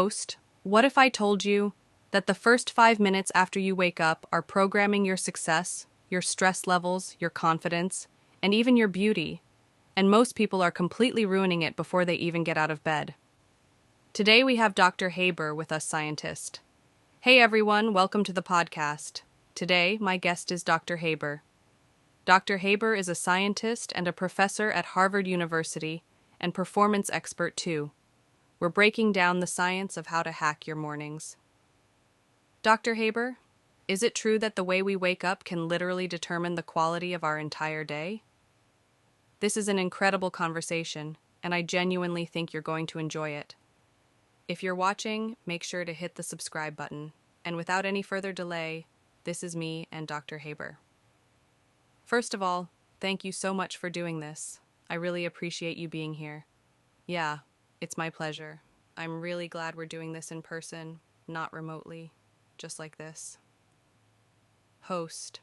Host, what if I told you that the first 5 minutes after you wake up are programming your success, your stress levels, your confidence, and even your beauty, and most people are completely ruining it before they even get out of bed? Today we have Dr. Haber with us, scientist. Hey everyone, welcome to the podcast. Today, my guest is Dr. Haber. Dr. Haber is a scientist and a professor at Harvard University and performance expert too. We're breaking down the science of how to hack your mornings. Dr. Haber, is it true that the way we wake up can literally determine the quality of our entire day? This is an incredible conversation, and I genuinely think you're going to enjoy it. If you're watching, make sure to hit the subscribe button. And without any further delay, this is me and Dr. Haber. First of all, thank you so much for doing this. I really appreciate you being here. Yeah, it's my pleasure. I'm really glad we're doing this in person, not remotely, just like this. Host,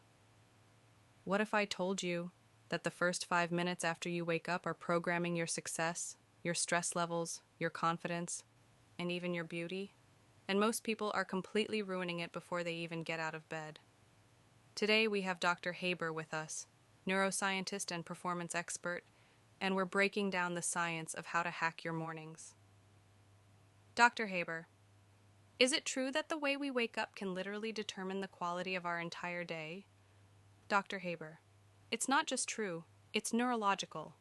what if I told you that the first 5 minutes after you wake up are programming your success, your stress levels, your confidence, and even your beauty? And most people are completely ruining it before they even get out of bed. Today we have Dr. Haber with us, neuroscientist and performance expert, and we're breaking down the science of how to hack your mornings. Dr. Haber, is it true that the way we wake up can literally determine the quality of our entire day? Dr. Haber, it's not just true, it's neurological.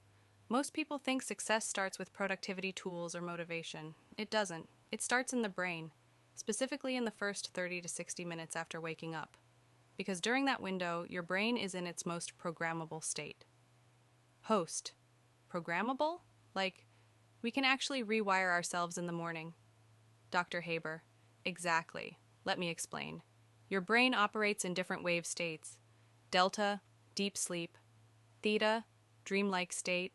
Most people think success starts with productivity tools or motivation. It doesn't. It starts in the brain, specifically in the first 30 to 60 minutes after waking up. Because during that window, your brain is in its most programmable state. Host, programmable? Like, we can actually rewire ourselves in the morning. Dr. Haber, exactly. Let me explain. Your brain operates in different wave states. Delta, deep sleep. Theta, dreamlike state.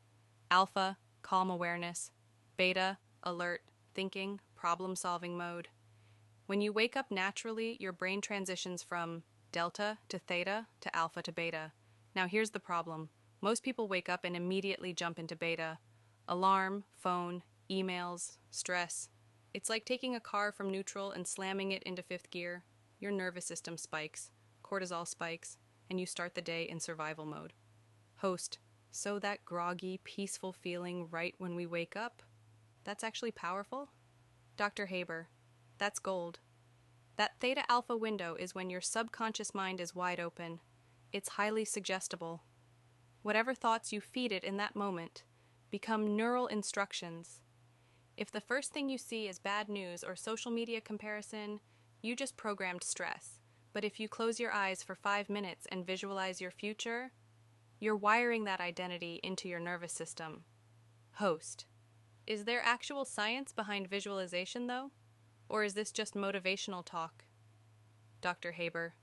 Alpha, calm awareness. Beta, alert, thinking, problem-solving mode. When you wake up naturally, your brain transitions from delta to theta to alpha to beta. Now here's the problem. Most people wake up and immediately jump into beta. Alarm, phone, emails, stress. It's like taking a car from neutral and slamming it into fifth gear. Your nervous system spikes, cortisol spikes, and you start the day in survival mode. Host, so that groggy, peaceful feeling right when we wake up, that's actually powerful? Dr. Haber, that's gold. That theta alpha window is when your subconscious mind is wide open. It's highly suggestible. Whatever thoughts you feed it in that moment become neural instructions. If the first thing you see is bad news or social media comparison, you just programmed stress. But if you close your eyes for 5 minutes and visualize your future, you're wiring that identity into your nervous system. Host, is there actual science behind visualization though? Or is this just motivational talk? Dr. Haber,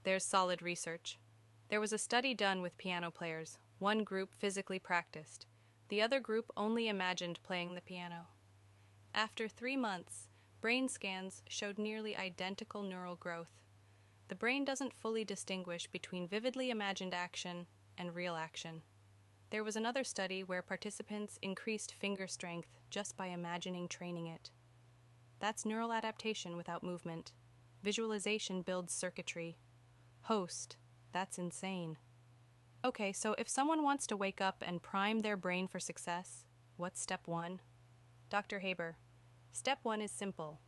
there's solid research. There was a study done with piano players. One group physically practiced. The other group only imagined playing the piano. After 3 months, brain scans showed nearly identical neural growth. The brain doesn't fully distinguish between vividly imagined action and real action. There was another study where participants increased finger strength just by imagining training it. That's neural adaptation without movement. Visualization builds circuitry. Host, that's insane. Okay, so if someone wants to wake up and prime their brain for success, what's step 1? Dr. Haber, step 1 is simple.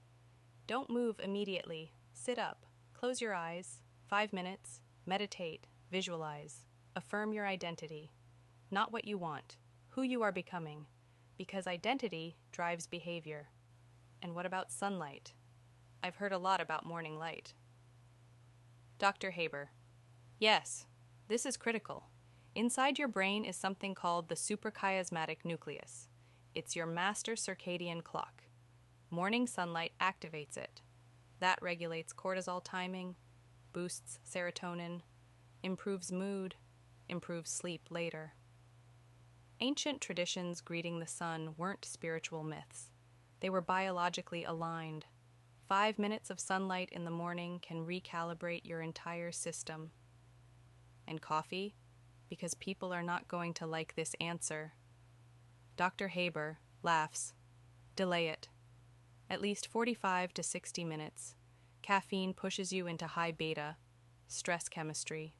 Don't move immediately. Sit up, close your eyes, 5 minutes, meditate, visualize, affirm your identity. Not what you want, who you are becoming, because identity drives behavior. And what about sunlight? I've heard a lot about morning light. Dr. Haber, yes, this is critical. Inside your brain is something called the suprachiasmatic nucleus. It's your master circadian clock. Morning sunlight activates it. That regulates cortisol timing, boosts serotonin, improves mood, improves sleep later. Ancient traditions greeting the sun weren't spiritual myths. They were biologically aligned. 5 minutes of sunlight in the morning can recalibrate your entire system. And coffee? Because people are not going to like this answer. Dr. Haber laughs. Delay it. at least 45 to 60 minutes. Caffeine pushes you into high beta, stress chemistry.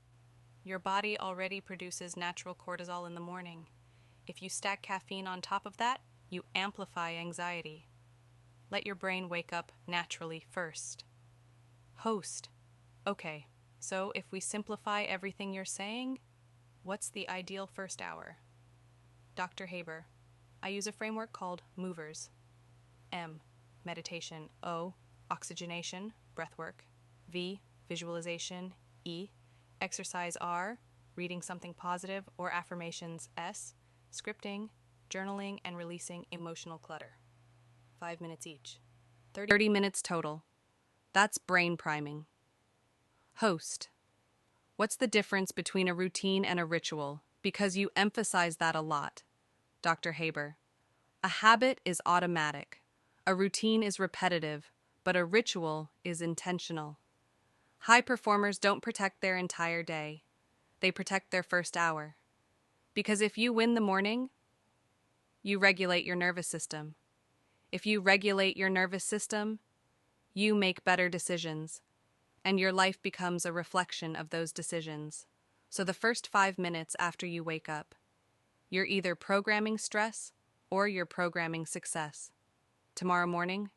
Your body already produces natural cortisol in the morning. If you stack caffeine on top of that, you amplify anxiety. Let your brain wake up naturally first. Host. Okay, so if we simplify everything you're saying, what's the ideal first hour? Dr. Haber. I use a framework called movers. M. Meditation. O. Oxygenation, breathwork. V. Visualization. E. Exercise. R. Reading something positive or affirmations. S. Scripting, journaling, and releasing emotional clutter. 5 minutes each. 30 minutes total. That's brain priming. Host. What's the difference between a routine and a ritual? Because you emphasize that a lot. Dr. Haber. A habit is automatic. A routine is repetitive, but a ritual is intentional. High performers don't protect their entire day. They protect their first hour. Because if you win the morning, you regulate your nervous system. If you regulate your nervous system, you make better decisions, and your life becomes a reflection of those decisions. So the first 5 minutes after you wake up, you're either programming stress or you're programming success. Tomorrow morning,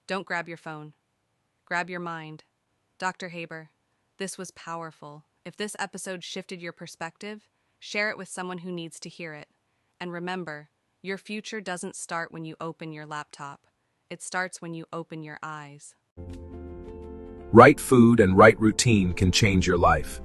don't grab your phone. Grab your mind. Dr. Haber, this was powerful. If this episode shifted your perspective, share it with someone who needs to hear it. And remember, your future doesn't start when you open your laptop. It starts when you open your eyes. Right food and right routine can change your life.